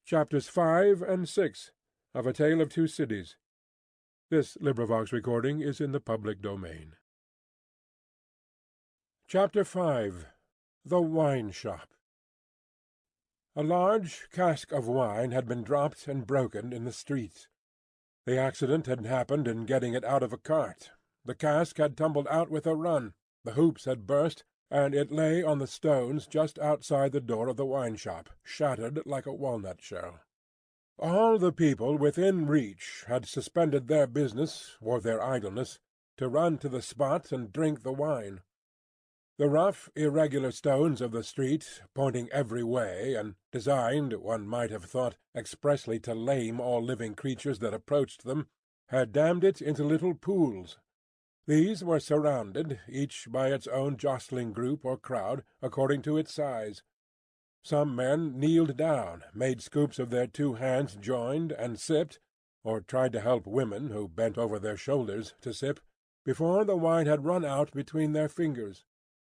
Chapters 5 and 6 of A Tale of Two Cities. This recording is in the public domain. Chapter 5. The Wine Shop. A large cask of wine had been dropped and broken in the street. The accident had happened in getting it out of a cart. The cask had tumbled out with a run, the hoops had burst, and it lay on the stones just outside the door of the wine-shop, shattered like a walnut shell. All the people within reach had suspended their business, or their idleness, to run to the spot and drink the wine. The rough, irregular stones of the street, pointing every way, and designed, one might have thought, expressly to lame all living creatures that approached them, had dammed it into little pools. These were surrounded, each by its own jostling group or crowd, according to its size. Some men kneeled down, made scoops of their two hands joined, and sipped, or tried to help women who bent over their shoulders to sip, before the wine had run out between their fingers.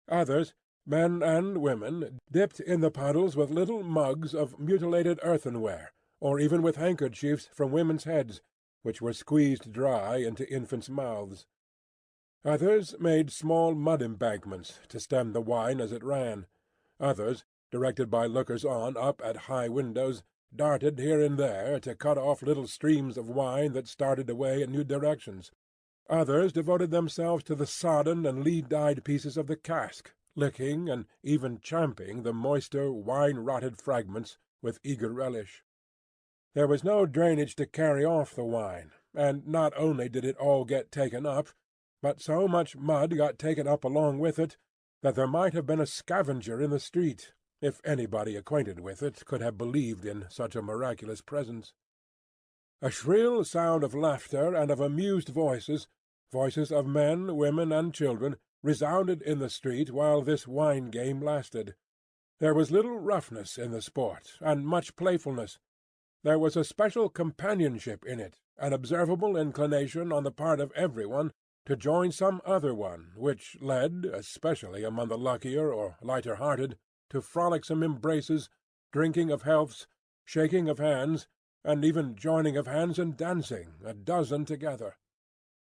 Others, men and women, dipped in the puddles with little mugs of mutilated earthenware, or even with handkerchiefs from women's heads, which were squeezed dry into infants' mouths. Others made small mud embankments to stem the wine as it ran. Others, directed by lookers-on up at high windows, darted here and there to cut off little streams of wine that started away in new directions. Others devoted themselves to the sodden and lead-dyed pieces of the cask, licking and even champing the moister, wine-rotted fragments with eager relish. There was no drainage to carry off the wine, and not only did it all get taken up, but so much mud got taken up along with it that there might have been a scavenger in the street, if anybody acquainted with it could have believed in such a miraculous presence. A shrill sound of laughter and of amused voices, voices of men, women, and children, resounded in the street while this wine-game lasted. There was little roughness in the sport, and much playfulness. There was a special companionship in it, an observable inclination on the part of every one to join some other one, which led, especially among the luckier or lighter-hearted, to frolicsome embraces, drinking of healths, shaking of hands, and even joining of hands and dancing, a dozen together.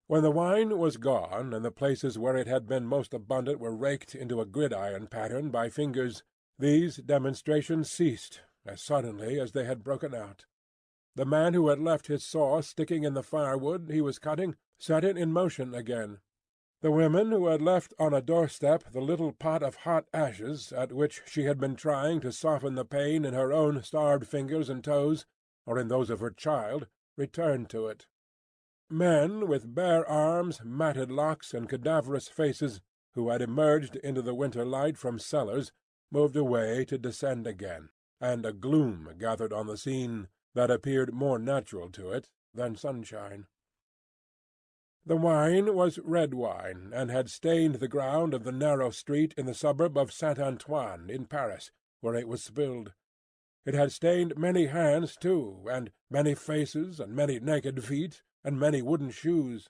When the wine was gone, and the places where it had been most abundant were raked into a gridiron pattern by fingers, these demonstrations ceased as suddenly as they had broken out. The man who had left his saw sticking in the firewood he was cutting set it in motion again. The women who had left on a doorstep the little pot of hot ashes at which she had been trying to soften the pain in her own starved fingers and toes, or in those of her child, returned to it. Men with bare arms, matted locks, and cadaverous faces, who had emerged into the winter light from cellars, moved away to descend again, and a gloom gathered on the scene that appeared more natural to it than sunshine. The wine was red wine, and had stained the ground of the narrow street in the suburb of Saint-Antoine in Paris, where it was spilled. It had stained many hands too, and many faces, and many naked feet, and many wooden shoes.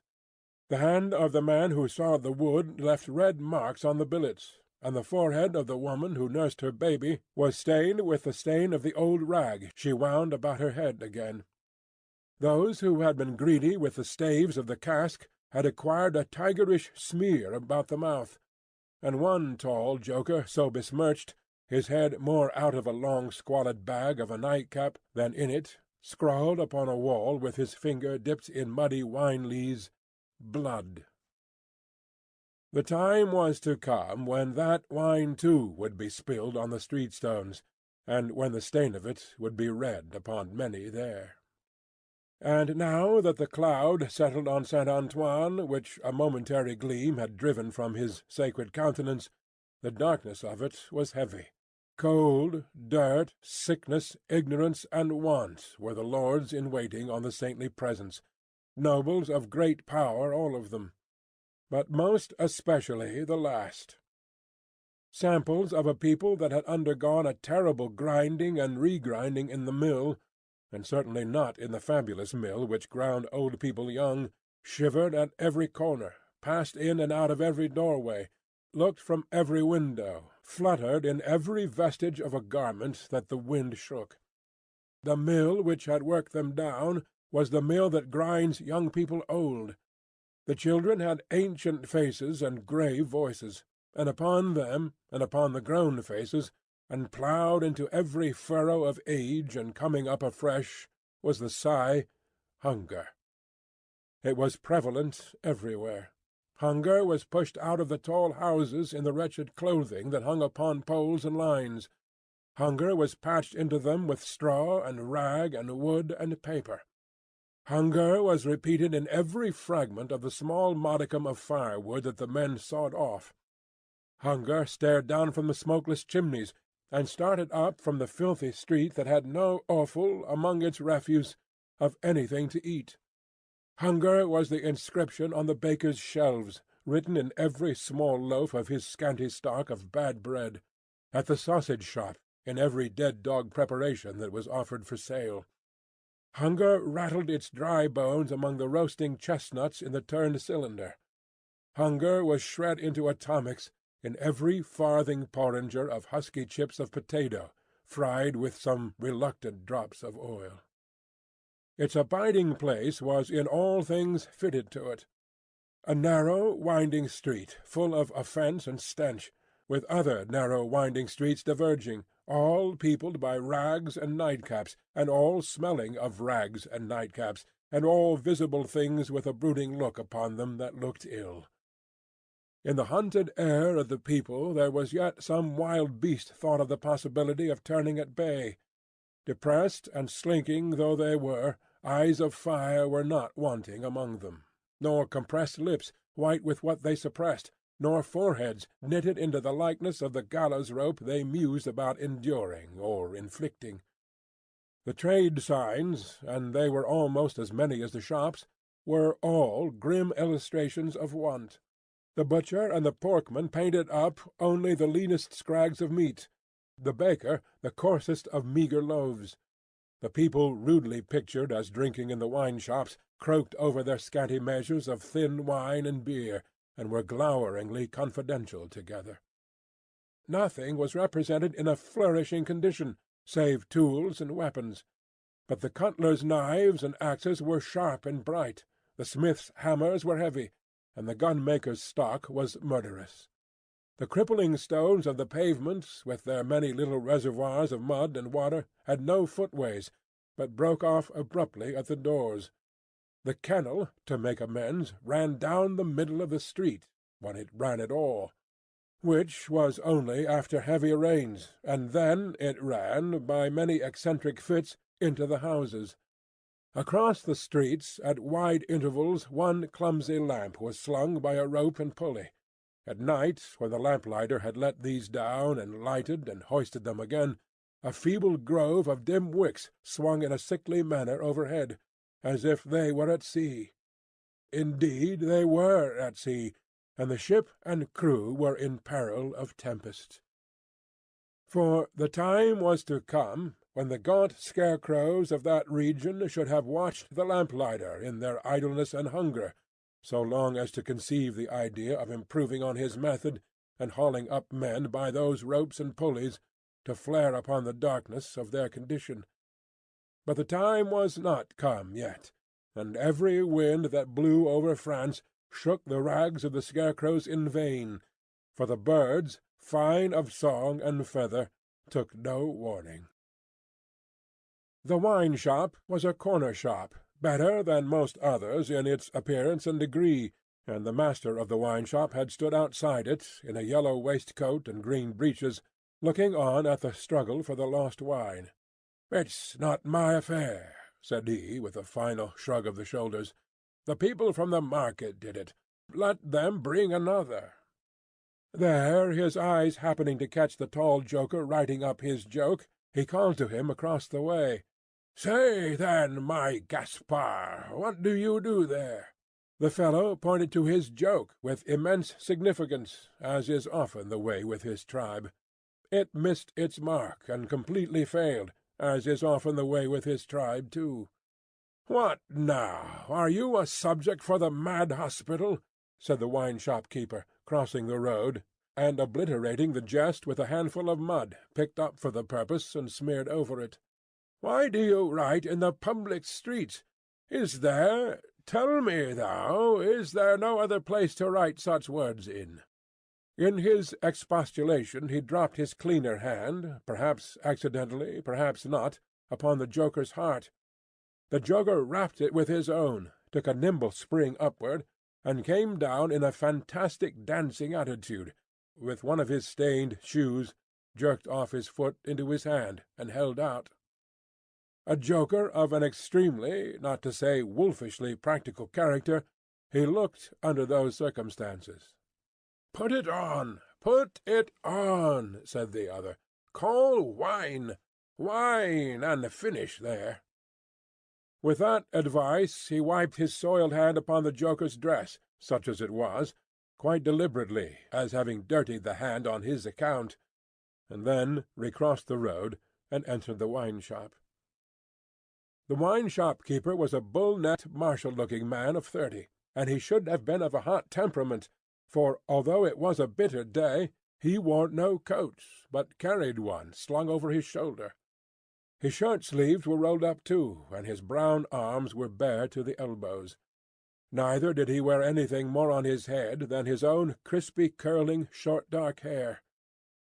The hand of the man who sawed the wood left red marks on the billets, and the forehead of the woman who nursed her baby was stained with the stain of the old rag she wound about her head again. Those who had been greedy with the staves of the cask had acquired a tigerish smear about the mouth, and one tall joker so besmirched, his head more out of a long squalid bag of a nightcap than in it, scrawled upon a wall with his finger dipped in muddy wine-lees, "Blood." The time was to come when that wine too would be spilled on the street-stones, and when the stain of it would be read upon many there. And now that the cloud settled on Saint-Antoine, which a momentary gleam had driven from his sacred countenance, the darkness of it was heavy. Cold, dirt, sickness, ignorance, and want were the lords in waiting on the saintly presence, nobles of great power all of them, but most especially the last. Samples of a people that had undergone a terrible grinding and regrinding in the mill, and certainly not in the fabulous mill which ground old people young, shivered at every corner, passed in and out of every doorway, looked from every window, fluttered in every vestige of a garment that the wind shook. The mill which had worked them down was the mill that grinds young people old. The children had ancient faces and grave voices, and upon them, and upon the grown faces, and ploughed into every furrow of age and coming up afresh, was the sigh, hunger. It was prevalent everywhere. Hunger was pushed out of the tall houses in the wretched clothing that hung upon poles and lines. Hunger was patched into them with straw and rag and wood and paper. Hunger was repeated in every fragment of the small modicum of firewood that the men sawed off. Hunger stared down from the smokeless chimneys, and started up from the filthy street that had no offal among its refuse of anything to eat. Hunger was the inscription on the baker's shelves, written in every small loaf of his scanty stock of bad bread, at the sausage shop, in every dead-dog preparation that was offered for sale. Hunger rattled its dry bones among the roasting chestnuts in the turned cylinder. Hunger was shred into atomics in every farthing porringer of husky chips of potato, fried with some reluctant drops of oil. Its abiding place was in all things fitted to it. A narrow, winding street, full of offence and stench, with other narrow, winding streets diverging, all peopled by rags and nightcaps, and all smelling of rags and nightcaps, and all visible things with a brooding look upon them that looked ill. In the hunted air of the people there was yet some wild beast thought of the possibility of turning at bay. Depressed and slinking though they were, eyes of fire were not wanting among them, nor compressed lips, white with what they suppressed, nor foreheads knitted into the likeness of the gallows rope they mused about enduring or inflicting. The trade signs, and they were almost as many as the shops, were all grim illustrations of want. The butcher and the porkman painted up only the leanest scrags of meat, the baker the coarsest of meagre loaves. The people rudely pictured as drinking in the wine-shops croaked over their scanty measures of thin wine and beer, and were gloweringly confidential together. Nothing was represented in a flourishing condition, save tools and weapons. But the cutler's knives and axes were sharp and bright, the smith's hammers were heavy, and the gunmaker's stock was murderous. The crippling stones of the pavement, with their many little reservoirs of mud and water, had no footways, but broke off abruptly at the doors. The kennel, to make amends, ran down the middle of the street, when it ran at all, which was only after heavy rains, and then it ran, by many eccentric fits, into the houses. Across the streets, at wide intervals, one clumsy lamp was slung by a rope and pulley. At night, when the lamplighter had let these down and lighted and hoisted them again, a feeble grove of dim wicks swung in a sickly manner overhead, as if they were at sea. Indeed, they were at sea, and the ship and crew were in peril of tempest. For the time was to come when the gaunt scarecrows of that region should have watched the lamplighter in their idleness and hunger, so long as to conceive the idea of improving on his method, and hauling up men by those ropes and pulleys to flare upon the darkness of their condition. But the time was not come yet, and every wind that blew over France shook the rags of the scarecrows in vain, for the birds, fine of song and feather, took no warning. The wine-shop was a corner shop, better than most others in its appearance and degree, and the master of the wine-shop had stood outside it, in a yellow waistcoat and green breeches, looking on at the struggle for the lost wine. "It's not my affair," said he, with a final shrug of the shoulders. "The people from the market did it. Let them bring another." There, his eyes happening to catch the tall joker writing up his joke, he called to him across the way. "Say, then, my Gaspar, what do you do there?" The fellow pointed to his joke with immense significance, as is often the way with his tribe. It missed its mark, and completely failed, as is often the way with his tribe too. "What now? Are you a subject for the mad hospital?" said the wine-shop keeper, crossing the road, and obliterating the jest with a handful of mud, picked up for the purpose and smeared over it. Why do you write in the public streets? Is there, tell me thou, is there no other place to write such words in?" In his expostulation he dropped his cleaner hand, perhaps accidentally, perhaps not, upon the joker's heart. The joker rapped it with his own, took a nimble spring upward, and came down in a fantastic dancing attitude, with one of his stained shoes jerked off his foot into his hand and held out. A joker of an extremely, not to say wolfishly practical character, he looked under those circumstances. "Put it on, put it on," said the other. "Call wine, wine, and finish there." With that advice he wiped his soiled hand upon the joker's dress, such as it was, quite deliberately, as having dirtied the hand on his account, and then recrossed the road and entered the wine-shop. The wine-shop keeper was a bull-necked, martial-looking man of 30, and he should have been of a hot temperament, for, although it was a bitter day, he wore no coat, but carried one slung over his shoulder. His shirt-sleeves were rolled up too, and his brown arms were bare to the elbows. Neither did he wear anything more on his head than his own crispy, curling, short dark hair.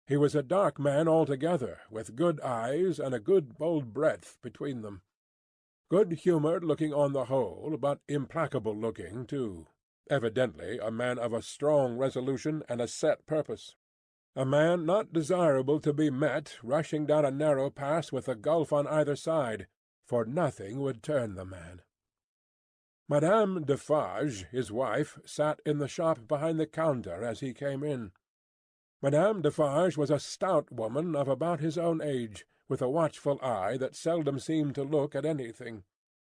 He was a dark man altogether, with good eyes and a good bold breadth between them. Good-humoured looking on the whole, but implacable looking too. Evidently a man of a strong resolution and a set purpose. A man not desirable to be met rushing down a narrow pass with a gulf on either side, for nothing would turn the man. Madame Defarge, his wife, sat in the shop behind the counter as he came in. Madame Defarge was a stout woman of about his own age, with a watchful eye that seldom seemed to look at anything.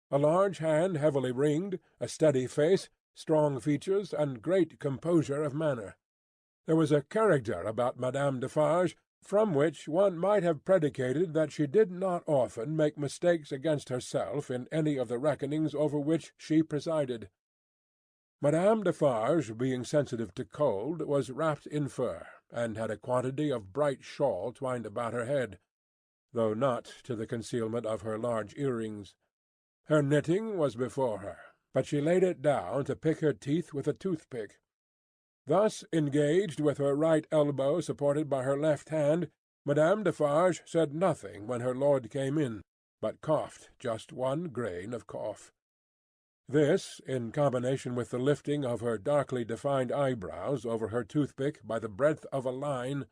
A large hand heavily ringed, a steady face, strong features, and great composure of manner. There was a character about Madame Defarge from which one might have predicated that she did not often make mistakes against herself in any of the reckonings over which she presided. Madame Defarge, being sensitive to cold, was wrapped in fur, and had a quantity of bright shawl twined about her head, though not to the concealment of her large earrings. Her knitting was before her, but she laid it down to pick her teeth with a toothpick. Thus engaged, with her right elbow supported by her left hand, Madame Defarge said nothing when her lord came in, but coughed just one grain of cough. This, in combination with the lifting of her darkly defined eyebrows over her toothpick by the breadth of a line,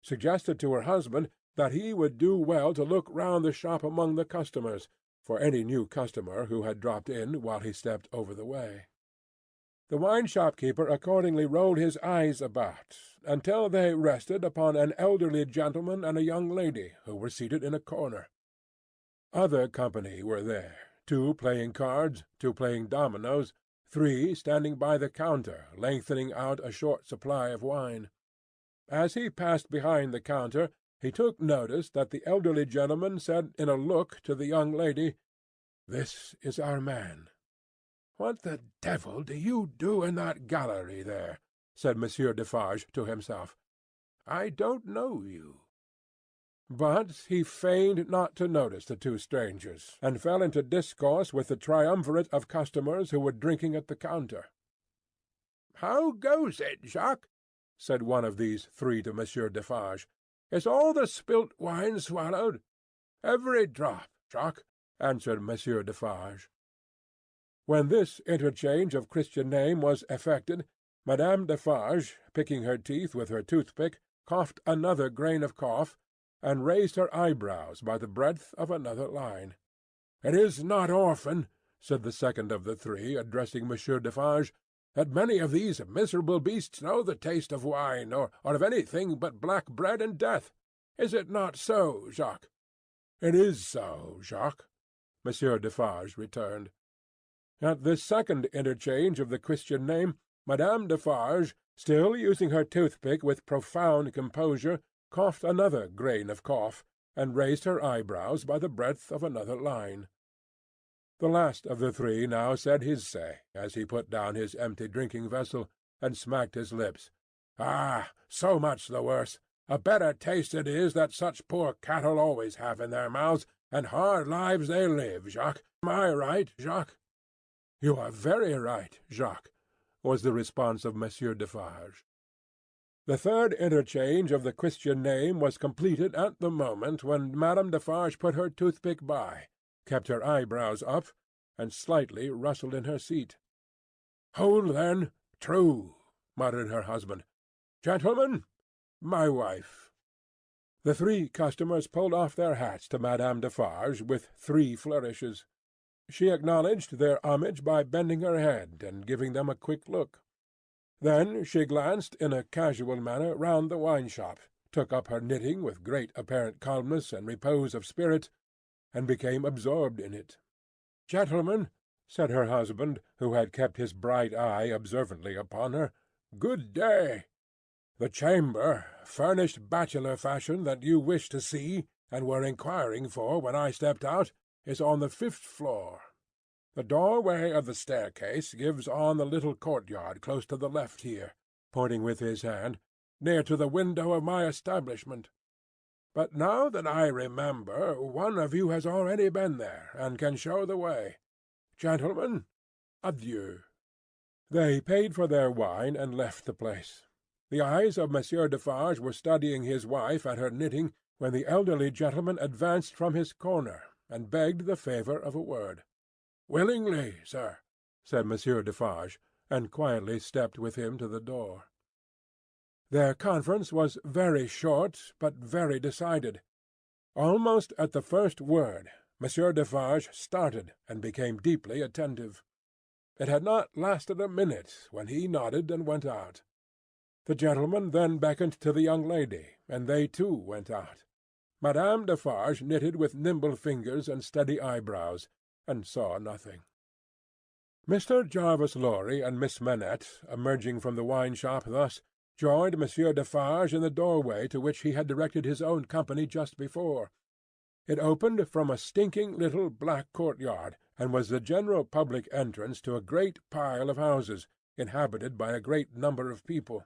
suggested to her husband that he would do well to look round the shop among the customers, for any new customer who had dropped in while he stepped over the way. The wine-shop keeper accordingly rolled his eyes about, until they rested upon an elderly gentleman and a young lady who were seated in a corner. Other company were there, 2 playing cards, 2 playing dominoes, 3 standing by the counter lengthening out a short supply of wine. As he passed behind the counter, he took notice that the elderly gentleman said in a look to the young lady, "This is our man." "What the devil do you do in that gallery there?" said Monsieur Defarge to himself. "I don't know you." But he feigned not to notice the 2 strangers, and fell into discourse with the triumvirate of customers who were drinking at the counter. "How goes it, Jacques?" said one of these 3 to Monsieur Defarge. "Is all the spilt wine swallowed?" "Every drop, Jacques," answered Monsieur Defarge. When this interchange of Christian name was effected, Madame Defarge, picking her teeth with her toothpick, coughed another grain of cough, and raised her eyebrows by the breadth of another line. "It is not often," said the second of the 3, addressing Monsieur Defarge, "that many of these miserable beasts know the taste of wine, or of anything but black bread and death. Is it not so, Jacques?" "It is so, Jacques," Monsieur Defarge returned. At this second interchange of the Christian name, Madame Defarge, still using her toothpick with profound composure, coughed another grain of cough, and raised her eyebrows by the breadth of another line. The last of the 3 now said his say, as he put down his empty drinking-vessel, and smacked his lips. "Ah, so much the worse. A better taste it is that such poor cattle always have in their mouths and hard lives they live, Jacques. Am I right, Jacques?" "You are very right, Jacques," was the response of Monsieur Defarge. The third interchange of the Christian name was completed at the moment when Madame Defarge put her toothpick by, kept her eyebrows up, and slightly rustled in her seat. "Hold, then, true," muttered her husband. "Gentlemen, my wife." The three customers pulled off their hats to Madame Defarge with three flourishes. She acknowledged their homage by bending her head and giving them a quick look. Then she glanced in a casual manner round the wine-shop, took up her knitting with great apparent calmness and repose of spirit, and became absorbed in it. "Gentlemen," said her husband, who had kept his bright eye observantly upon her, "good day. The chamber, furnished bachelor fashion, that you wished to see, and were inquiring for when I stepped out, is on the 5th floor. The doorway of the staircase gives on the little courtyard close to the left here," pointing with his hand, "near to the window of my establishment. But now that I remember, one of you has already been there, and can show the way. Gentlemen, adieu." They paid for their wine and left the place. The eyes of Monsieur Defarge were studying his wife at her knitting, when the elderly gentleman advanced from his corner, and begged the favour of a word. "Willingly, sir," said Monsieur Defarge, and quietly stepped with him to the door. Their conference was very short, but very decided. Almost at the first word, Monsieur Defarge started and became deeply attentive. It had not lasted a minute when he nodded and went out. The gentleman then beckoned to the young lady, and they too went out. Madame Defarge knitted with nimble fingers and steady eyebrows, and saw nothing. Mr. Jarvis Lorry and Miss Manette, emerging from the wine-shop thus, joined Monsieur Defarge in the doorway to which he had directed his own company just before. It opened from a stinking little black courtyard, and was the general public entrance to a great pile of houses, inhabited by a great number of people.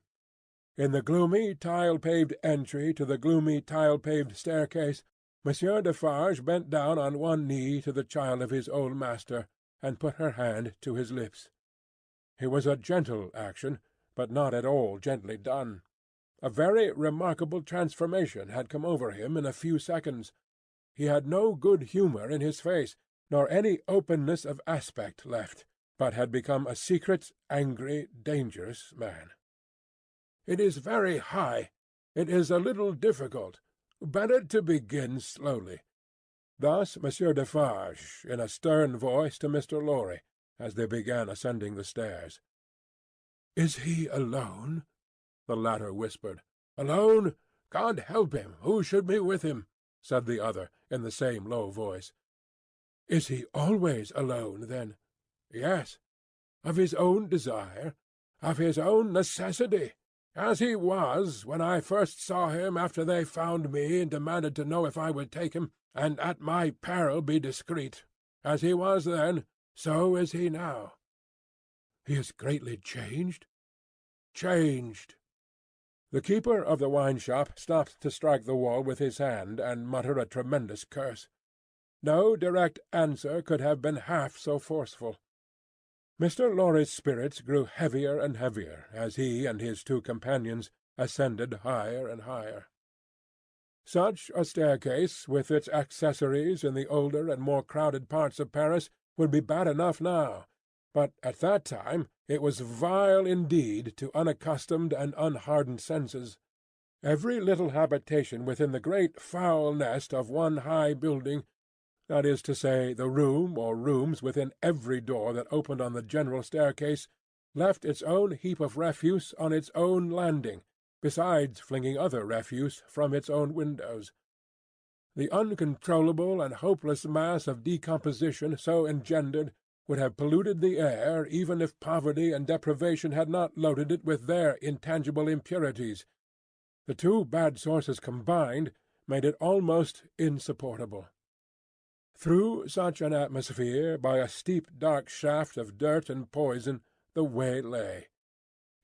In the gloomy tile-paved entry to the gloomy tile-paved staircase, Monsieur Defarge bent down on one knee to the child of his old master, and put her hand to his lips. It was a gentle action, but not at all gently done. A very remarkable transformation had come over him in a few seconds. He had no good humour in his face, nor any openness of aspect left, but had become a secret, angry, dangerous man. "It is very high. It is a little difficult. Better to begin slowly." Thus Monsieur Defarge, in a stern voice to Mr. Lorry, as they began ascending the stairs. "Is he alone?" the latter whispered. "Alone? God help him! Who should be with him?" said the other, in the same low voice. "Is he always alone, then?" "Yes." "Of his own desire?" "Of his own necessity. As he was, when I first saw him after they found me and demanded to know if I would take him, and at my peril be discreet. As he was then, so is he now." "He is greatly changed?" "Changed." The keeper of the wine-shop stopped to strike the wall with his hand, and mutter a tremendous curse. No direct answer could have been half so forceful. Mr. Lorry's spirits grew heavier and heavier as he and his two companions ascended higher and higher. Such a staircase, with its accessories in the older and more crowded parts of Paris, would be bad enough now, but at that time it was vile indeed to unaccustomed and unhardened senses. Every little habitation within the great foul nest of one high building, that is to say, the room or rooms within every door that opened on the general staircase, left its own heap of refuse on its own landing, besides flinging other refuse from its own windows. The uncontrollable and hopeless mass of decomposition so engendered would have polluted the air even if poverty and deprivation had not loaded it with their intangible impurities. The two bad sources combined made it almost insupportable. Through such an atmosphere, by a steep dark shaft of dirt and poison, the way lay.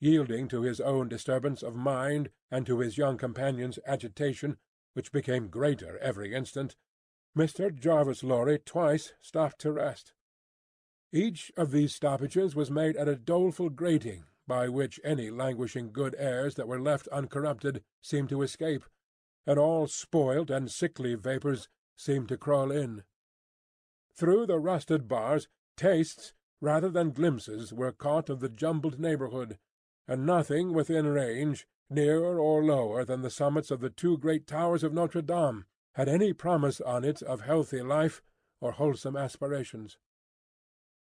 Yielding to his own disturbance of mind, and to his young companion's agitation, which became greater every instant, Mr. Jarvis Lorry twice stopped to rest. Each of these stoppages was made at a doleful grating, by which any languishing good airs that were left uncorrupted seemed to escape, and all spoilt and sickly vapours seemed to crawl in. Through the rusted bars tastes rather than glimpses were caught of the jumbled neighbourhood, and nothing within range, nearer or lower than the summits of the two great towers of Notre Dame, had any promise on it of healthy life or wholesome aspirations.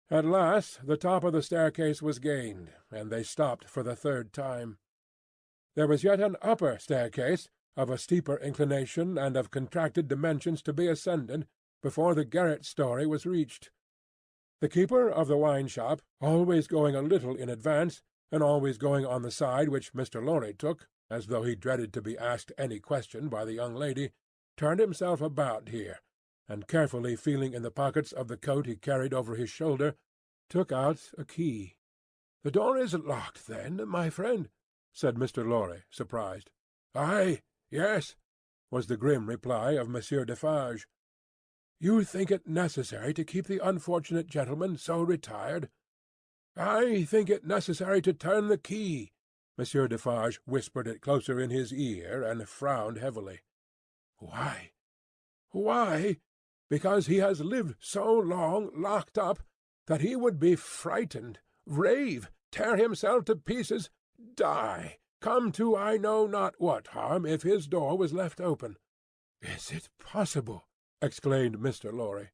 At last the top of the staircase was gained, and they stopped for the third time. There was yet an upper staircase, of a steeper inclination and of contracted dimensions, to be ascended, before the garret story was reached. The keeper of the wine-shop, always going a little in advance, and always going on the side which Mr. Lorry took, as though he dreaded to be asked any question by the young lady, turned himself about here, and carefully feeling in the pockets of the coat he carried over his shoulder, took out a key. "The door is locked, then, my friend?" said Mr. Lorry, surprised. "Aye, yes," was the grim reply of Monsieur Defarge. "You think it necessary to keep the unfortunate gentleman so retired?" "I think it necessary to turn the key." Monsieur Defarge whispered it closer in his ear, and frowned heavily. "Why?" "Why? Because he has lived so long locked up that he would be frightened, rave, tear himself to pieces, die, come to I know not what harm if his door was left open." "Is it possible?" exclaimed Mr. Lorry.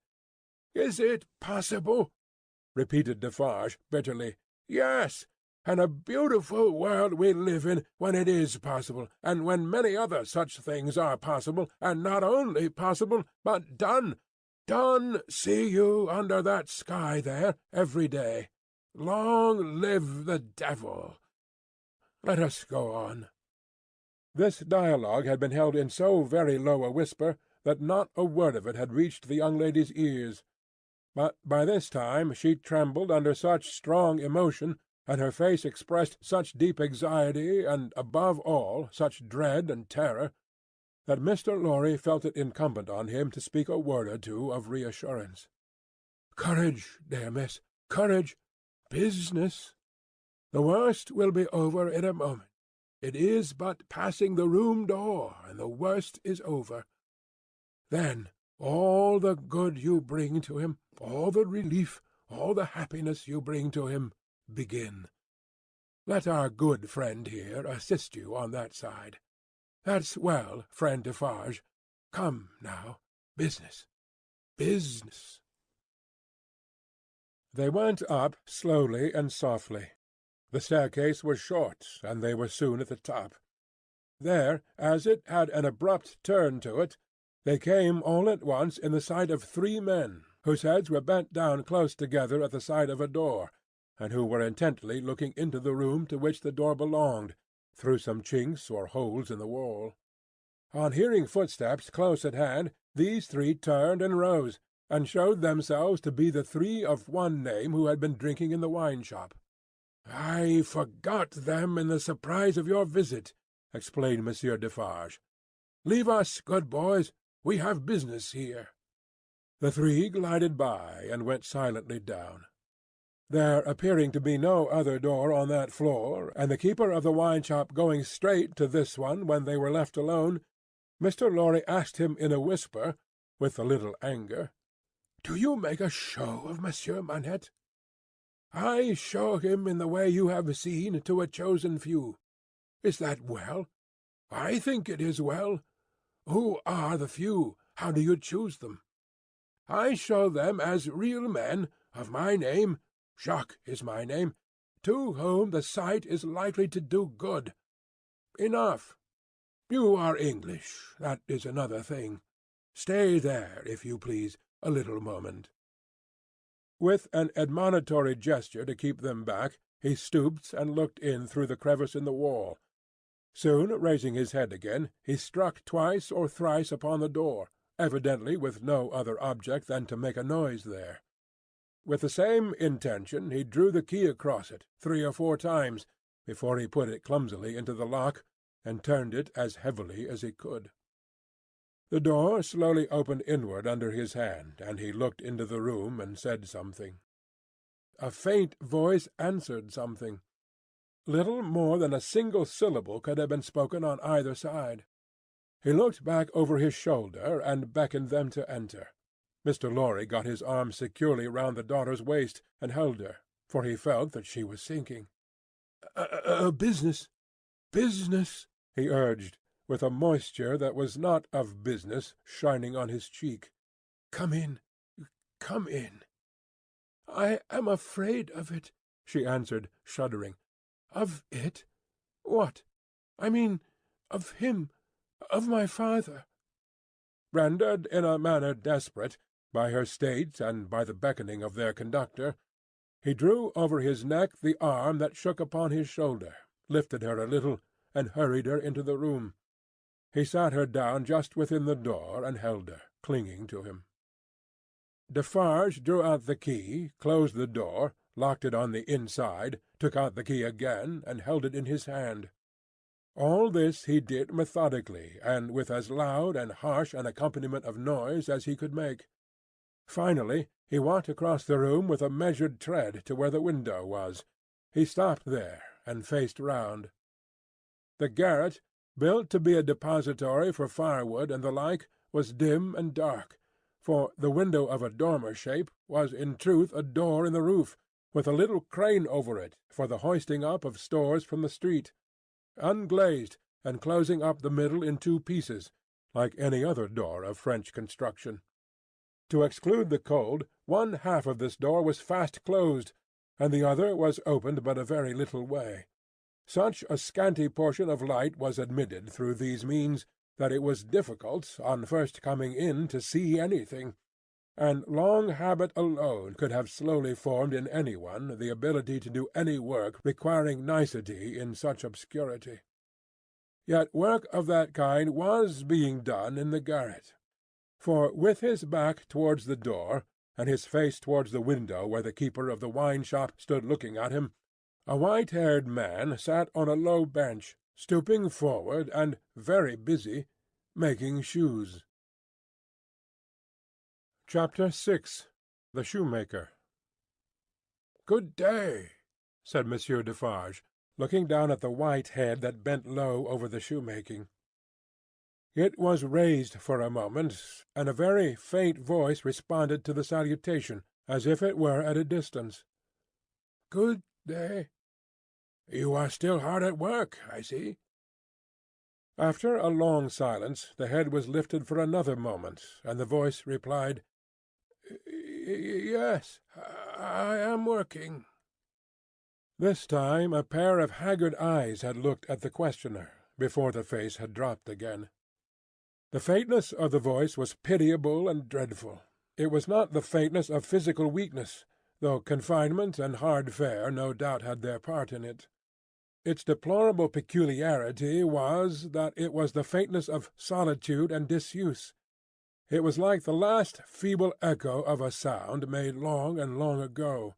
"Is it possible?" repeated Defarge, bitterly. "Yes, and a beautiful world we live in when it is possible, and when many other such things are possible, and not only possible, but done. Done, see you, under that sky there, every day. Long live the devil! Let us go on." This dialogue had been held in so very low a whisper that not a word of it had reached the young lady's ears. But by this time she trembled under such strong emotion, and her face expressed such deep anxiety, and, above all, such dread and terror, that Mr. Lorry felt it incumbent on him to speak a word or two of reassurance. "Courage, dear miss, courage! Business! The worst will be over in a moment. It is but passing the room door, and the worst is over. Then all the good you bring to him, all the relief, all the happiness you bring to him, begin. Let our good friend here assist you on that side. That's well, friend Defarge. Come, now, business, business." They went up slowly and softly. The staircase was short, and they were soon at the top. There, as it had an abrupt turn to it, they came all at once in the sight of three men, whose heads were bent down close together at the side of a door, and who were intently looking into the room to which the door belonged, through some chinks or holes in the wall. On hearing footsteps close at hand, these three turned and rose, and showed themselves to be the three of one name who had been drinking in the wine-shop. "I forgot them in the surprise of your visit," explained Monsieur Defarge. "Leave us, good boys. We have business here." The three glided by, and went silently down. There appearing to be no other door on that floor, and the keeper of the wine-shop going straight to this one when they were left alone, Mr. Lorry asked him in a whisper, with a little anger, "Do you make a show of Monsieur Manette?" "I show him in the way you have seen, to a chosen few. Is that well? I think it is well. Who are the few? How do you choose them?" "I show them as real men, of my name, Jacques is my name, to whom the sight is likely to do good. Enough. You are English, that is another thing. Stay there, if you please, a little moment." With an admonitory gesture to keep them back, he stooped and looked in through the crevice in the wall. Soon raising his head again, he struck twice or thrice upon the door, evidently with no other object than to make a noise there. With the same intention he drew the key across it 3 or 4 times, before he put it clumsily into the lock, and turned it as heavily as he could. The door slowly opened inward under his hand, and he looked into the room and said something. A faint voice answered something. Little more than a single syllable could have been spoken on either side. He looked back over his shoulder and beckoned them to enter. Mr. Lorry got his arm securely round the daughter's waist and held her, for he felt that she was sinking. Business, business," he urged, with a moisture that was not of business shining on his cheek. "Come in, come in." "I am afraid of it," she answered, shuddering. "Of it? What? I mean, of him, of my father." Rendered in a manner desperate, by her state and by the beckoning of their conductor, he drew over his neck the arm that shook upon his shoulder, lifted her a little, and hurried her into the room. He sat her down just within the door, and held her, clinging to him. Defarge drew out the key, closed the door, locked it on the inside, took out the key again, and held it in his hand. All this he did methodically, and with as loud and harsh an accompaniment of noise as he could make. Finally he walked across the room with a measured tread to where the window was. He stopped there, and faced round. The garret, built to be a depository for firewood and the like, was dim and dark, for the window of a dormer shape was in truth a door in the roof, with a little crane over it for the hoisting up of stores from the street, unglazed, and closing up the middle in two pieces, like any other door of French construction. To exclude the cold, one half of this door was fast closed, and the other was opened but a very little way. Such a scanty portion of light was admitted through these means that it was difficult, on first coming in, to see anything, and long habit alone could have slowly formed in any one the ability to do any work requiring nicety in such obscurity. Yet work of that kind was being done in the garret, for with his back towards the door, and his face towards the window where the keeper of the wine-shop stood looking at him, a white-haired man sat on a low bench, stooping forward and, very busy, making shoes. Chapter 6. The Shoemaker. "Good day," said Monsieur Defarge, looking down at the white head that bent low over the shoemaking. It was raised for a moment, and a very faint voice responded to the salutation, as if it were at a distance. "Good day. You are still hard at work, I see." After a long silence, the head was lifted for another moment, and the voice replied, "Yes, I am working." This time a pair of haggard eyes had looked at the questioner, before the face had dropped again. The faintness of the voice was pitiable and dreadful. It was not the faintness of physical weakness, though confinement and hard fare no doubt had their part in it. Its deplorable peculiarity was that it was the faintness of solitude and disuse. It was like the last feeble echo of a sound made long and long ago.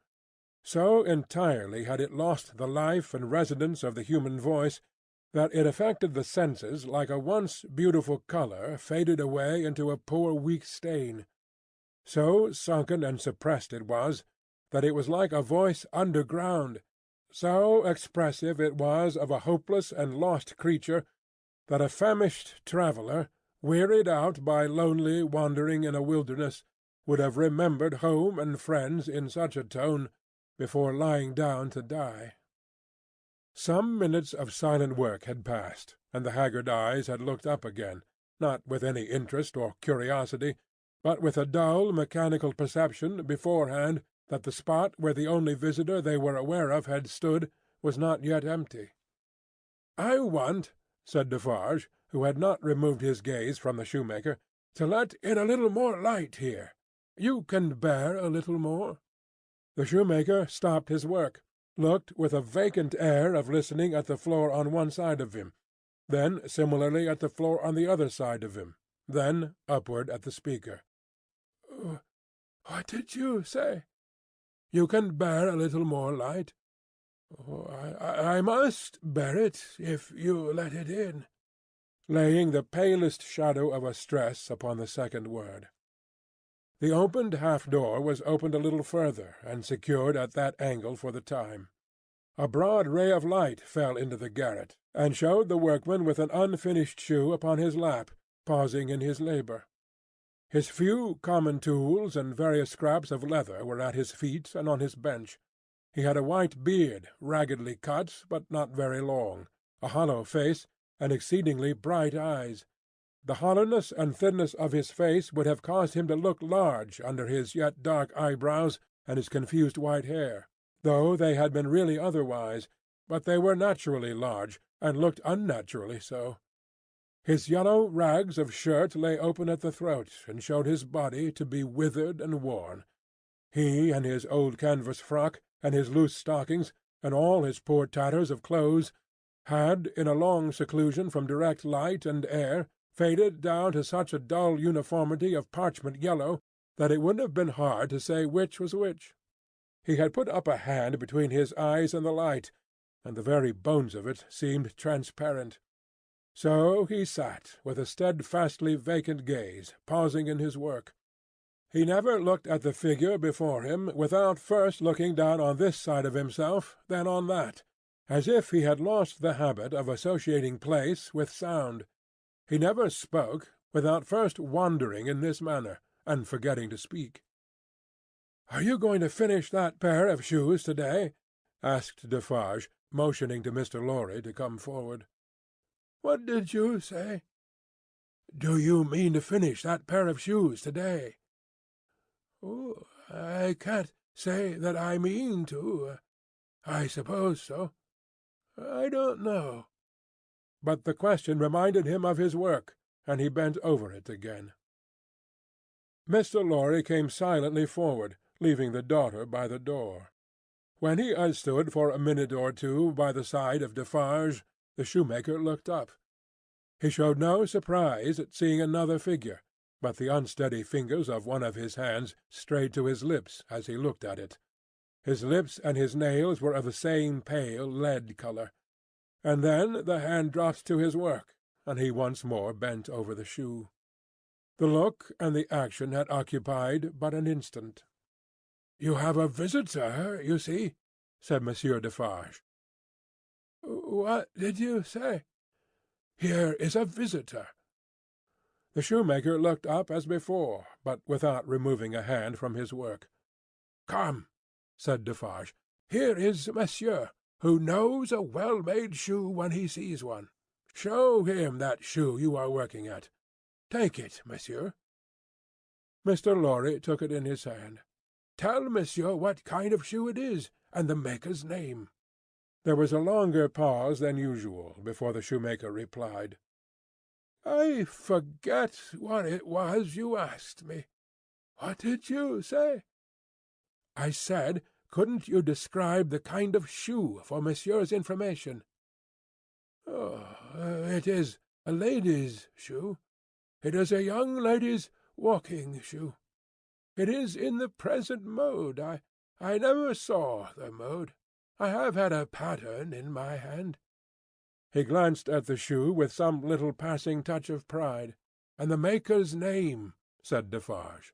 So entirely had it lost the life and resonance of the human voice that it affected the senses like a once beautiful colour faded away into a poor weak stain. So sunken and suppressed it was, that it was like a voice underground. So expressive it was of a hopeless and lost creature, that a famished traveller, wearied out by lonely wandering in a wilderness, would have remembered home and friends in such a tone before lying down to die. Some minutes of silent work had passed, and the haggard eyes had looked up again, not with any interest or curiosity, but with a dull mechanical perception beforehand that the spot where the only visitor they were aware of had stood was not yet empty. "I want," said Defarge, who had not removed his gaze from the shoemaker, "to let in a little more light here. You can bear a little more?" The shoemaker stopped his work, looked with a vacant air of listening at the floor on one side of him, then similarly at the floor on the other side of him, then upward at the speaker. "What did you say? You can bear a little more light? I must bear it, if you let it in." laying the palest shadow of a stress upon the second word. The opened half-door was opened a little further, and secured at that angle for the time. A broad ray of light fell into the garret, and showed the workman with an unfinished shoe upon his lap, pausing in his labour. His few common tools and various scraps of leather were at his feet and on his bench. He had a white beard, raggedly cut, but not very long, a hollow face, and exceedingly bright eyes. The hollowness and thinness of his face would have caused him to look large under his yet dark eyebrows and his confused white hair, though they had been really otherwise, but they were naturally large, and looked unnaturally so. His yellow rags of shirt lay open at the throat, and showed his body to be withered and worn. He and his old canvas frock, and his loose stockings, and all his poor tatters of clothes, had, in a long seclusion from direct light and air, faded down to such a dull uniformity of parchment yellow that it would have been hard to say which was which. He had put up a hand between his eyes and the light, and the very bones of it seemed transparent. So he sat, with a steadfastly vacant gaze, pausing in his work. He never looked at the figure before him without first looking down on this side of himself, then on that, as if he had lost the habit of associating place with sound. He never spoke without first wandering in this manner, and forgetting to speak. "Are you going to finish that pair of shoes to-day?" asked Defarge, motioning to Mr. Lorry to come forward. "What did you say?" "Do you mean to finish that pair of shoes to-day?" "Oh, I can't say that I mean to. I suppose so. I don't know." But the question reminded him of his work, and he bent over it again. Mr. Lorry came silently forward, leaving the daughter by the door. When he had stood for a minute or two by the side of Defarge, the shoemaker looked up. He showed no surprise at seeing another figure, but the unsteady fingers of one of his hands strayed to his lips as he looked at it. His lips and his nails were of the same pale lead colour. And then the hand dropped to his work, and he once more bent over the shoe. The look and the action had occupied but an instant. "You have a visitor, you see," said Monsieur Defarge. "What did you say?" "Here is a visitor." The shoemaker looked up as before, but without removing a hand from his work. "Come," said Defarge. "Here is Monsieur, who knows a well-made shoe when he sees one. Show him that shoe you are working at. Take it, Monsieur." Mr. Lorry took it in his hand. "Tell Monsieur what kind of shoe it is, and the maker's name." There was a longer pause than usual before the shoemaker replied. "I forget what it was you asked me. What did you say?" "I said, couldn't you describe the kind of shoe for Monsieur's information?" "Oh, it is a lady's shoe. It is a young lady's walking shoe. It is in the present mode. I never saw the mode. I have had a pattern in my hand." He glanced at the shoe with some little passing touch of pride. "And the maker's name," said Defarge.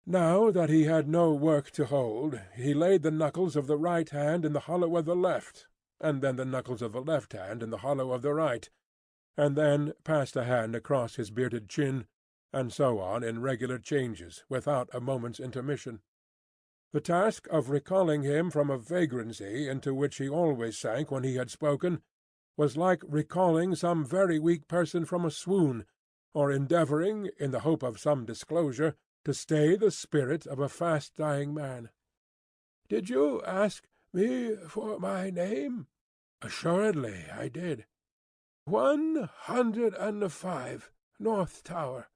Now that he had no work to hold, he laid the knuckles of the right hand in the hollow of the left, and then the knuckles of the left hand in the hollow of the right, and then passed a hand across his bearded chin, and so on in regular changes, without a moment's intermission. The task of recalling him from a vagrancy into which he always sank when he had spoken was like recalling some very weak person from a swoon, or endeavouring, in the hope of some disclosure, to stay the spirit of a fast-dying man. "Did you ask me for my name?" "Assuredly I did." 105, North Tower."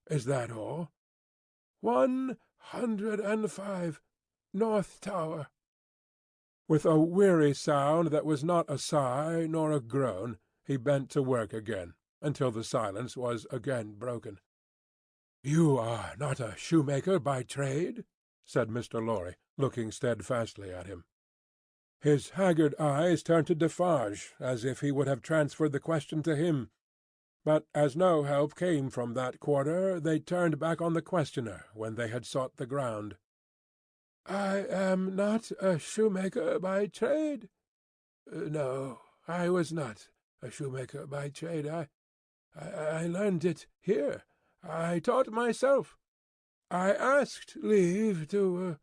"Is that all?" 105, North Tower." With a weary sound that was not a sigh nor a groan, he bent to work again, until the silence was again broken. "You are not a shoemaker by trade?" said Mr. Lorry, looking steadfastly at him. His haggard eyes turned to Defarge, as if he would have transferred the question to him; but as no help came from that quarter, they turned back on the questioner when they had sought the ground. "I am not a shoemaker by trade. No, I was not a shoemaker by trade. I learned it here. I taught myself. I asked leave to—"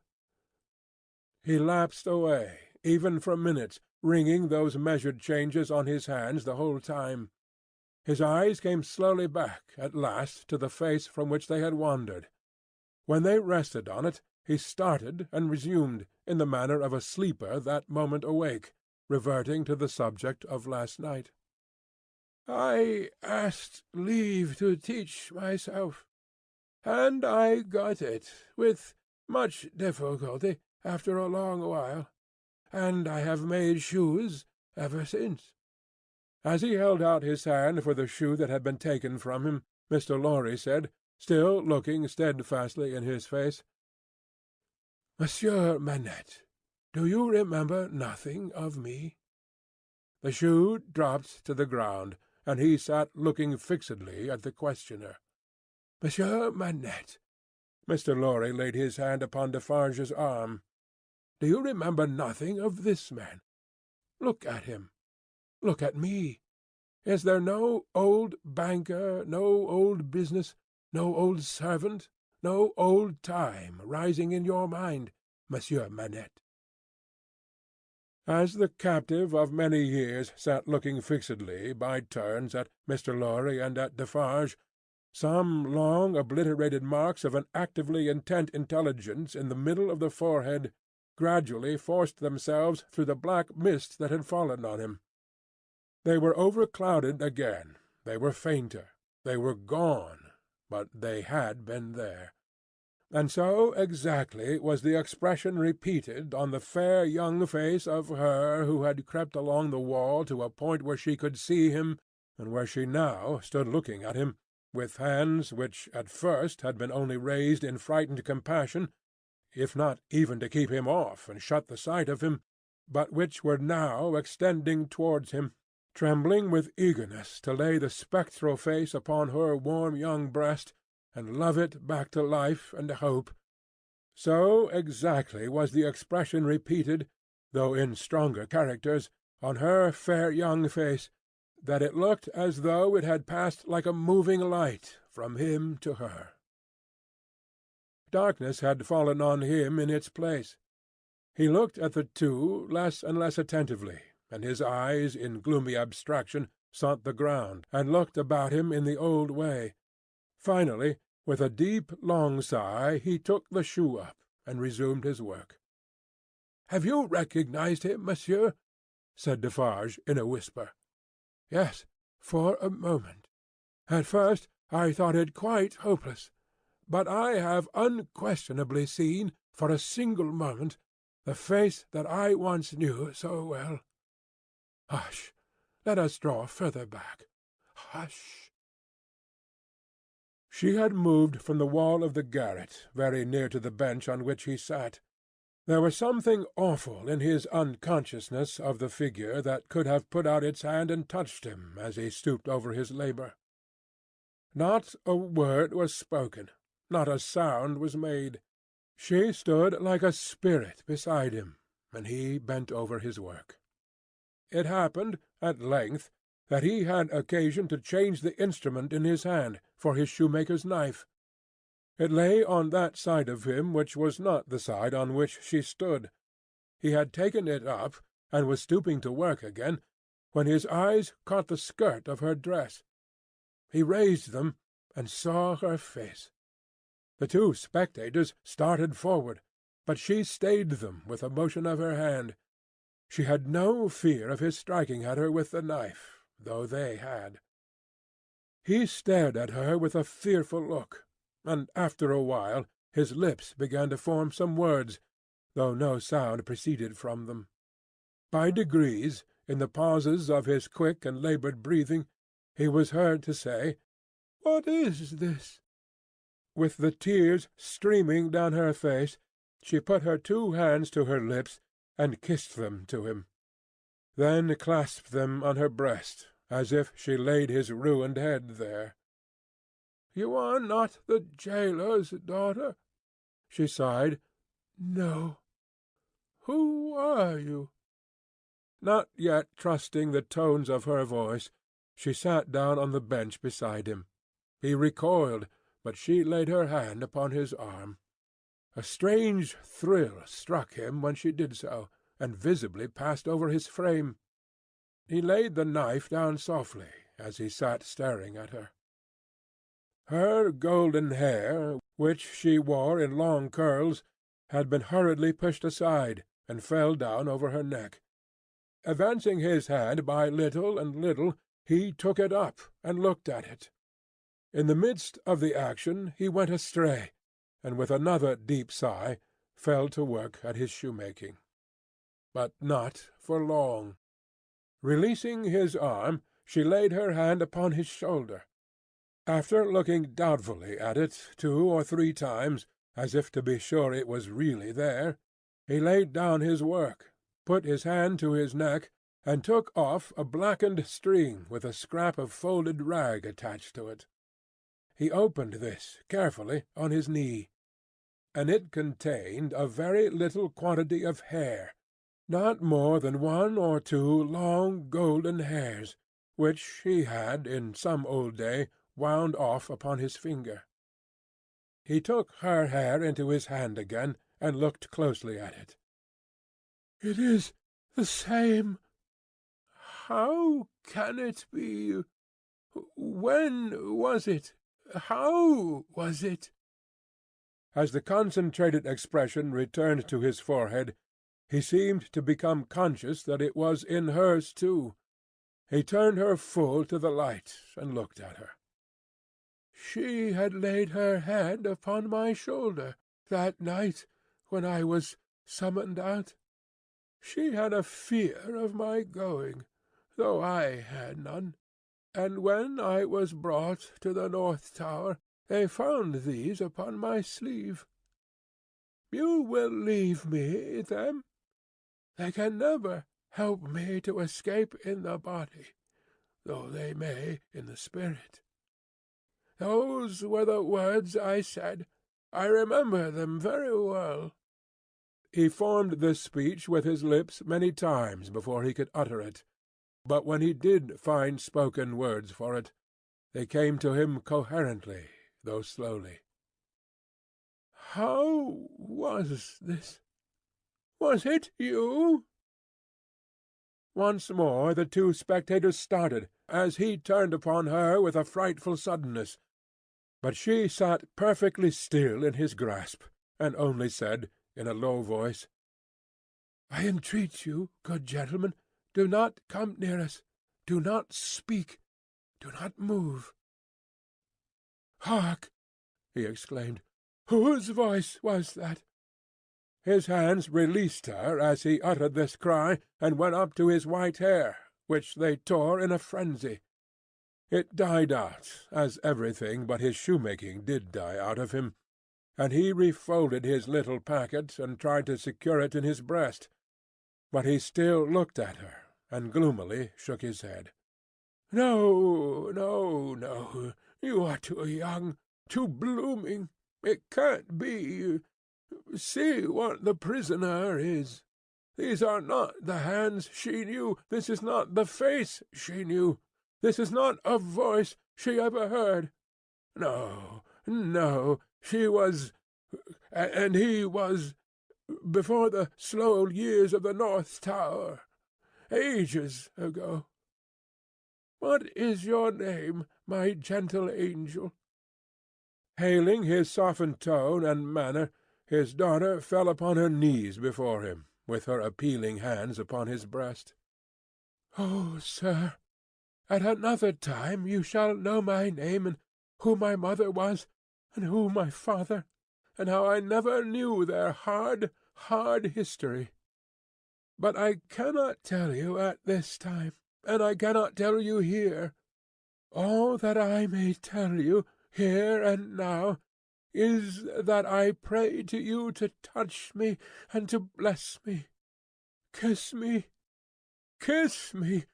He lapsed away, even for minutes, ringing those measured changes on his hands the whole time. His eyes came slowly back, at last, to the face from which they had wandered. When they rested on it, he started and resumed, in the manner of a sleeper that moment awake, reverting to the subject of last night. "I asked leave to teach myself, and I got it, with much difficulty, after a long while, and I have made shoes ever since." As he held out his hand for the shoe that had been taken from him, Mr. Lorry said, still looking steadfastly in his face, "Monsieur Manette, do you remember nothing of me?" The shoe dropped to the ground, and he sat looking fixedly at the questioner. "Monsieur Manette," Mr. Lorry laid his hand upon Defarge's arm, "do you remember nothing of this man? Look at him. Look at me. Is there no old banker, no old business, no old servant, no old time rising in your mind, Monsieur Manette?" As the captive of many years sat looking fixedly, by turns, at Mr. Lorry and at Defarge, some long obliterated marks of an actively intent intelligence in the middle of the forehead gradually forced themselves through the black mist that had fallen on him. They were overclouded again, they were fainter, they were gone, but they had been there. And so exactly was the expression repeated on the fair young face of her who had crept along the wall to a point where she could see him, and where she now stood looking at him, with hands which at first had been only raised in frightened compassion, if not even to keep him off and shut the sight of him, but which were now extending towards him, trembling with eagerness to lay the spectral face upon her warm young breast, and love it back to life and hope. So exactly was the expression repeated, though in stronger characters, on her fair young face, that it looked as though it had passed like a moving light from him to her. Darkness had fallen on him in its place. He looked at the two less and less attentively, and his eyes, in gloomy abstraction, sought the ground, and looked about him in the old way. Finally, with a deep, long sigh, he took the shoe up, and resumed his work. "Have you recognized him, monsieur?" said Defarge, in a whisper. "Yes, for a moment. At first I thought it quite hopeless. But I have unquestionably seen, for a single moment, the face that I once knew so well. Hush! Let us draw further back. Hush!" She had moved from the wall of the garret, very near to the bench on which he sat. There was something awful in his unconsciousness of the figure that could have put out its hand and touched him as he stooped over his labour. Not a word was spoken, not a sound was made. She stood like a spirit beside him, and he bent over his work. It happened, at length, that he had occasion to change the instrument in his hand for his shoemaker's knife. It lay on that side of him which was not the side on which she stood. He had taken it up, and was stooping to work again, when his eyes caught the skirt of her dress. He raised them, and saw her face. The two spectators started forward, but she stayed them with a motion of her hand. She had no fear of his striking at her with the knife, though they had. He stared at her with a fearful look, and after a while his lips began to form some words, though no sound proceeded from them. By degrees, in the pauses of his quick and laboured breathing, he was heard to say, "What is this?" With the tears streaming down her face, she put her two hands to her lips, and kissed them to him, then clasped them on her breast, as if she laid his ruined head there. "You are not the jailer's daughter?" she sighed. "No. Who are you?" Not yet trusting the tones of her voice, she sat down on the bench beside him. He recoiled, but she laid her hand upon his arm. A strange thrill struck him when she did so, and visibly passed over his frame. He laid the knife down softly, as he sat staring at her. Her golden hair, which she wore in long curls, had been hurriedly pushed aside, and fell down over her neck. Advancing his hand by little and little, he took it up and looked at it. In the midst of the action he went astray, and with another deep sigh fell to work at his shoemaking. But not for long. Releasing his arm, she laid her hand upon his shoulder. After looking doubtfully at it 2 or 3 times, as if to be sure it was really there, he laid down his work, put his hand to his neck, and took off a blackened string with a scrap of folded rag attached to it. He opened this carefully on his knee, and it contained a very little quantity of hair, not more than 1 or 2 long golden hairs, which he had in some old day wound off upon his finger. He took her hair into his hand again, and looked closely at it. "It is the same. How can it be? When was it? How was it?" As the concentrated expression returned to his forehead, he seemed to become conscious that it was in hers too. He turned her full to the light, and looked at her. "She had laid her hand upon my shoulder that night when I was summoned out. She had a fear of my going, though I had none, and when I was brought to the North Tower, they found these upon my sleeve. You will leave me them? They can never help me to escape in the body, though they may in the spirit. Those were the words I said. I remember them very well." He formed this speech with his lips many times before he could utter it, but when he did find spoken words for it, they came to him coherently, though slowly. "How was this? Was it you?" Once more the 2 spectators started, as he turned upon her with a frightful suddenness. But she sat perfectly still in his grasp, and only said, in a low voice, "I entreat you, good gentlemen, do not come near us. Do not speak. Do not move." "Hark!" he exclaimed. "Whose voice was that?" His hands released her as he uttered this cry, and went up to his white hair, which they tore in a frenzy. It died out, as everything but his shoemaking did die out of him, and he refolded his little packet and tried to secure it in his breast. But he still looked at her, and gloomily shook his head. "No, no, no. You are too young, too blooming. It can't be. See what the prisoner is. These are not the hands she knew. This is not the face she knew. This is not a voice she ever heard. No, no, she was, and he was, before the slow years of the North Tower, ages ago. What is your name, my gentle angel?" Hailing his softened tone and manner, his daughter fell upon her knees before him, with her appealing hands upon his breast. "Oh, sir, at another time you shall know my name, and who my mother was, and who my father, and how I never knew their hard, hard history. But I cannot tell you at this time, and I cannot tell you here. All that I may tell you, here and now, is that I pray to you to touch me and to bless me. Kiss me, kiss me,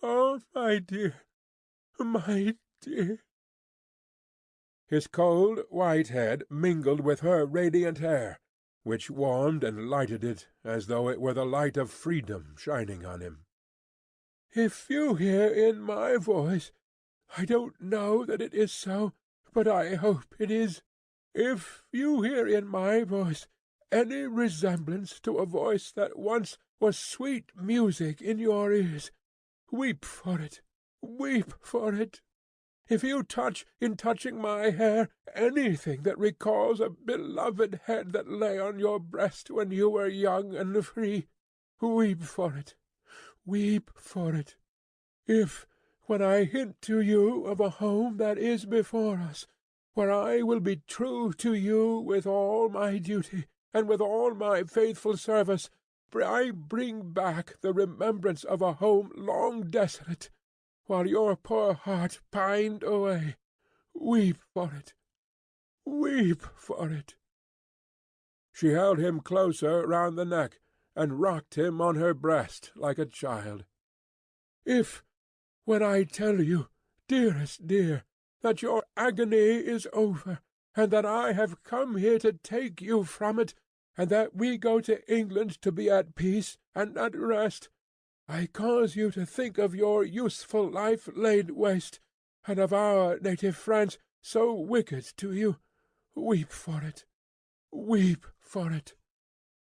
oh, my dear, my dear." His cold white head mingled with her radiant hair, which warmed and lighted it as though it were the light of freedom shining on him. "If you hear in my voice, I don't know that it is so, but I hope it is, if you hear in my voice any resemblance to a voice that once was sweet music in your ears, weep for it, weep for it. If you touch, in touching my hair, anything that recalls a beloved head that lay on your breast when you were young and free, weep for it, weep for it. If, when I hint to you of a home that is before us, where I will be true to you with all my duty, and with all my faithful service, I bring back the remembrance of a home long desolate, while your poor heart pined away, weep for it, weep for it." She held him closer round the neck, and rocked him on her breast like a child. "If, when I tell you, dearest dear, that your agony is over, and that I have come here to take you from it, and that we go to England to be at peace and at rest, I cause you to think of your useful life laid waste, and of our native France so wicked to you, weep for it, weep for it.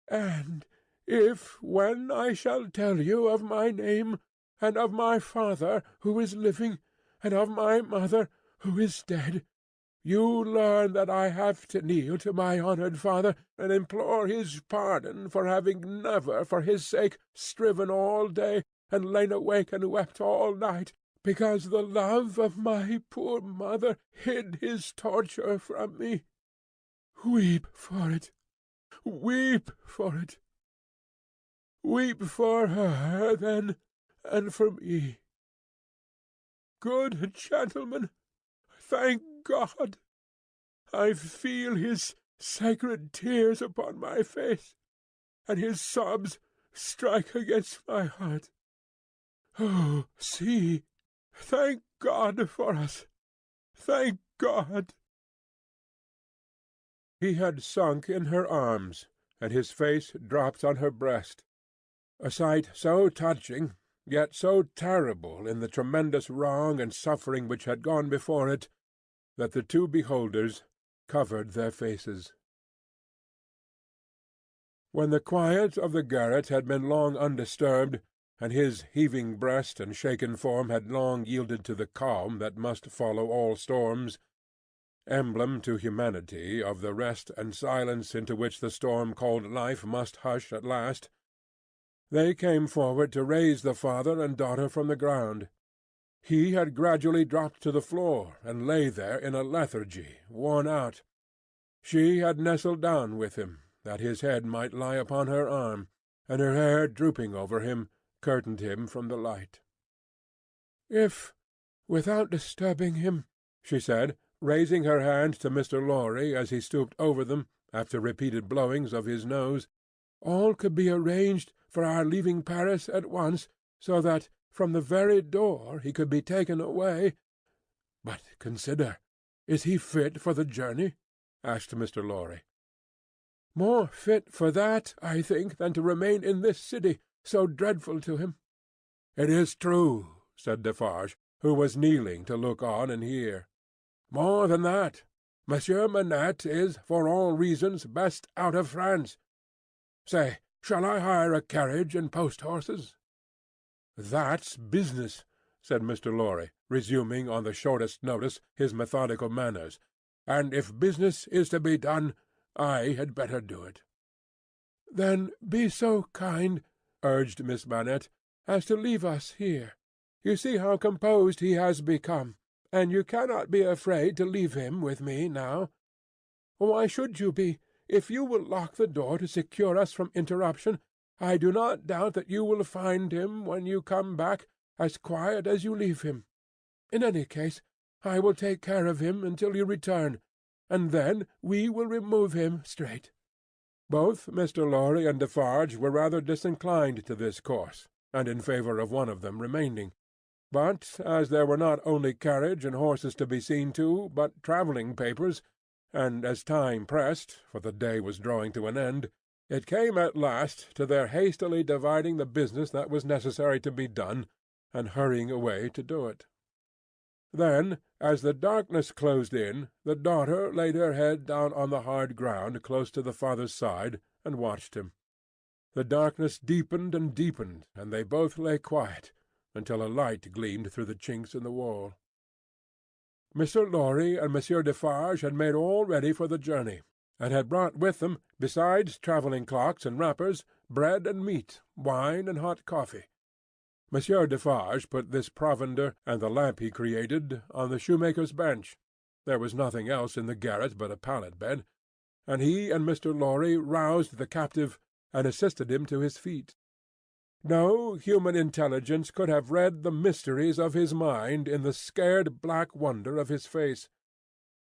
And if, when I shall tell you of my name, and of my father who is living, and of my mother who is dead, you learn that I have to kneel to my honoured father, and implore his pardon for having never, for his sake, striven all day, and lain awake and wept all night, because the love of my poor mother hid his torture from me. Weep for it, weep for it. Weep for her, then, and for me. Good gentlemen, thank God, I feel his sacred tears upon my face, and his sobs strike against my heart. Oh, see, thank God for us, thank God." He had sunk in her arms, and his face dropped on her breast, a sight so touching, yet so terrible in the tremendous wrong and suffering which had gone before it, that the two beholders covered their faces. When the quiet of the garret had been long undisturbed, and his heaving breast and shaken form had long yielded to the calm that must follow all storms, emblem to humanity of the rest and silence into which the storm called life must hush at last, they came forward to raise the father and daughter from the ground. He had gradually dropped to the floor, and lay there in a lethargy, worn out. She had nestled down with him, that his head might lie upon her arm, and her hair drooping over him curtained him from the light. "If, without disturbing him," she said, raising her hand to Mr. Lorry as he stooped over them, after repeated blowings of his nose, "all could be arranged for our leaving Paris at once, so that from the very door he could be taken away—" "But consider, is he fit for the journey?" asked Mr. Lorry. "More fit for that, I think, than to remain in this city, so dreadful to him." "It is true," said Defarge, who was kneeling to look on and hear. "More than that, Monsieur Manette is, for all reasons, best out of France. Say, shall I hire a carriage and post-horses?" "That's business," said Mr. Lorry, resuming on the shortest notice his methodical manners, "and if business is to be done, I had better do it." "Then be so kind," urged Miss Manette, "as to leave us here. You see how composed he has become, and you cannot be afraid to leave him with me now. Why should you be? If you will lock the door to secure us from interruption, I do not doubt that you will find him, when you come back, as quiet as you leave him. In any case, I will take care of him until you return, and then we will remove him straight. Both Mr. Lorry and Defarge were rather disinclined to this course, and in favour of one of them remaining. But as there were not only carriage and horses to be seen to, but travelling papers, and as time pressed, for the day was drawing to an end, it came at last to their hastily dividing the business that was necessary to be done, and hurrying away to do it. Then, as the darkness closed in, the daughter laid her head down on the hard ground close to the father's side, and watched him. The darkness deepened and deepened, and they both lay quiet, until a light gleamed through the chinks in the wall. Mr. Lorry and Monsieur Defarge had made all ready for the journey, and had brought with them, besides travelling clocks and wrappers, bread and meat, wine and hot coffee. Monsieur Defarge put this provender, and the lamp he created, on the shoemaker's bench. There was nothing else in the garret but a pallet-bed, and he and Mr. Lorry roused the captive, and assisted him to his feet. No human intelligence could have read the mysteries of his mind in the scared black wonder of his face.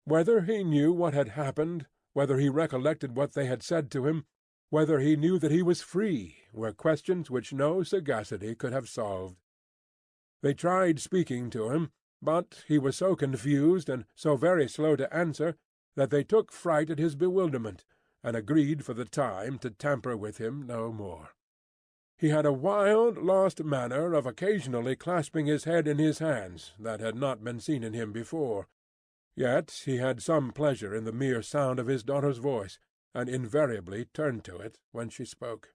Whether he knew what had happened, whether he recollected what they had said to him, whether he knew that he was free, were questions which no sagacity could have solved. They tried speaking to him, but he was so confused and so very slow to answer that they took fright at his bewilderment, and agreed for the time to tamper with him no more. He had a wild, lost manner of occasionally clasping his head in his hands that had not been seen in him before. Yet he had some pleasure in the mere sound of his daughter's voice, and invariably turned to it when she spoke.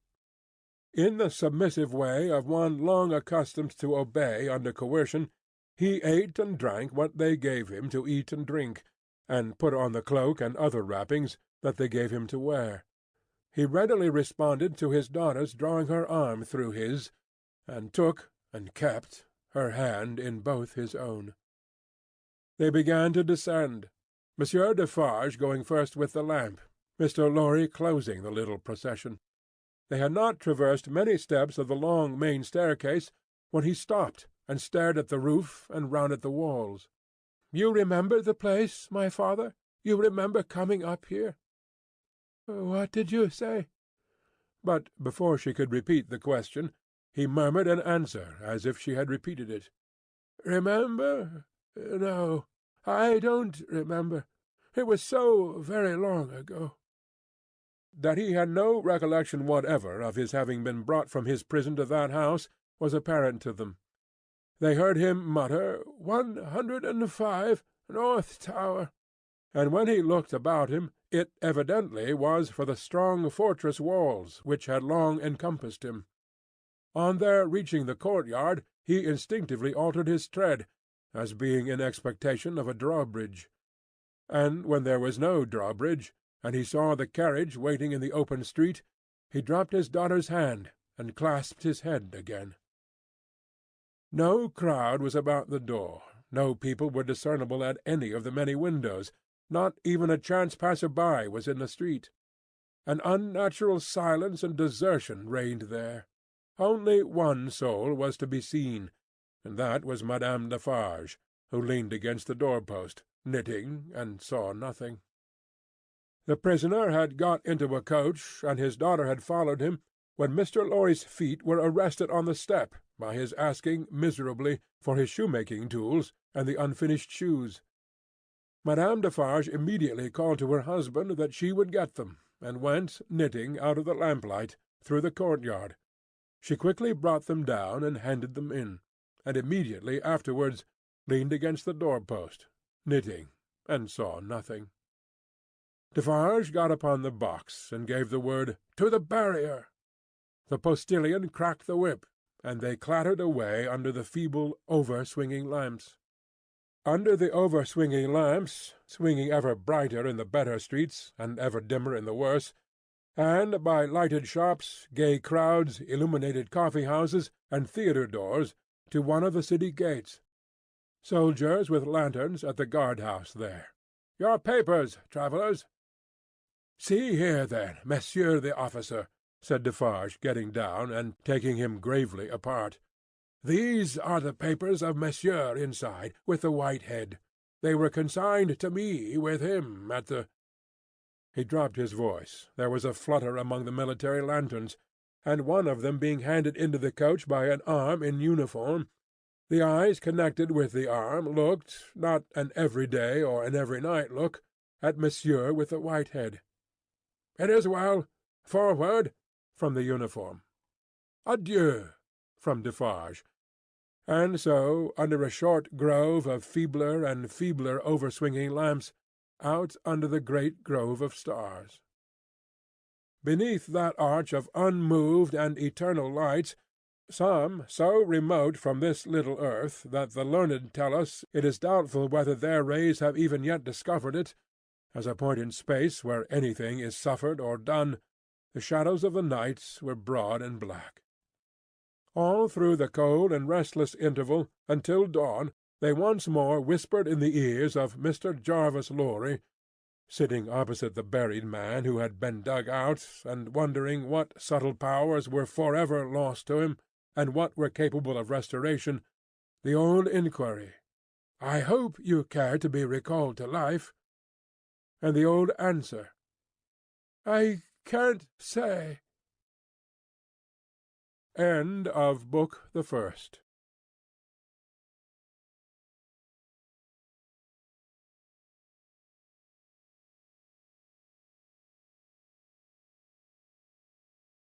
In the submissive way of one long accustomed to obey under coercion, he ate and drank what they gave him to eat and drink, and put on the cloak and other wrappings that they gave him to wear. He readily responded to his daughter's drawing her arm through his, and took, and kept, her hand in both his own. They began to descend, Monsieur Defarge going first with the lamp, Mr. Lorry closing the little procession. They had not traversed many steps of the long main staircase when he stopped, and stared at the roof and round at the walls. "You remember the place, my father? You remember coming up here?" "What did you say?" But before she could repeat the question, he murmured an answer as if she had repeated it. "Remember? No, I don't remember. It was so very long ago." That he had no recollection whatever of his having been brought from his prison to that house was apparent to them. They heard him mutter 105 North Tower, and when he looked about him, it evidently was for the strong fortress walls which had long encompassed him. On their reaching the courtyard, he instinctively altered his tread, as being in expectation of a drawbridge. And when there was no drawbridge, and he saw the carriage waiting in the open street, he dropped his daughter's hand, and clasped his head again. No crowd was about the door, no people were discernible at any of the many windows, not even a chance passer-by was in the street. An unnatural silence and desertion reigned there. Only one soul was to be seen, and that was Madame Defarge, who leaned against the door-post, knitting, and saw nothing. The prisoner had got into a coach, and his daughter had followed him, when Mr. Lorry's feet were arrested on the step by his asking miserably for his shoemaking tools and the unfinished shoes. Madame Defarge immediately called to her husband that she would get them, and went, knitting, out of the lamplight, through the courtyard. She quickly brought them down and handed them in, and immediately afterwards leaned against the door-post, knitting, and saw nothing. Defarge got upon the box, and gave the word, "To the barrier!" The postilion cracked the whip, and they clattered away under the feeble, over-swinging lamps. Under the over-swinging lamps, swinging ever brighter in the better streets, and ever dimmer in the worse, and by lighted shops, gay crowds, illuminated coffee-houses, and theatre doors, to one of the city gates. Soldiers with lanterns at the guard-house there. "Your papers, travellers." "See here, then, monsieur the officer," said Defarge, getting down, and taking him gravely apart. "These are the papers of monsieur inside, with the white head. They were consigned to me with him at the He dropped his voice. There was a flutter among the military lanterns, and one of them being handed into the coach by an arm in uniform, the eyes connected with the arm looked, not an every-day or an every-night look, at Monsieur with the white head. "It is well. Forward!" from the uniform. "Adieu!" from Defarge. And so, under a short grove of feebler and feebler overswinging lamps, out under the great grove of stars. Beneath that arch of unmoved and eternal lights, some so remote from this little earth that the learned tell us it is doubtful whether their rays have even yet discovered it, as a point in space where anything is suffered or done, the shadows of the night were broad and black. All through the cold and restless interval, until dawn, they once more whispered in the ears of Mr. Jarvis Lorry, sitting opposite the buried man who had been dug out, and wondering what subtle powers were forever lost to him, and what were capable of restoration, the old inquiry, "I hope you care to be recalled to life?" and the old answer, "I can't say." End of Book the First.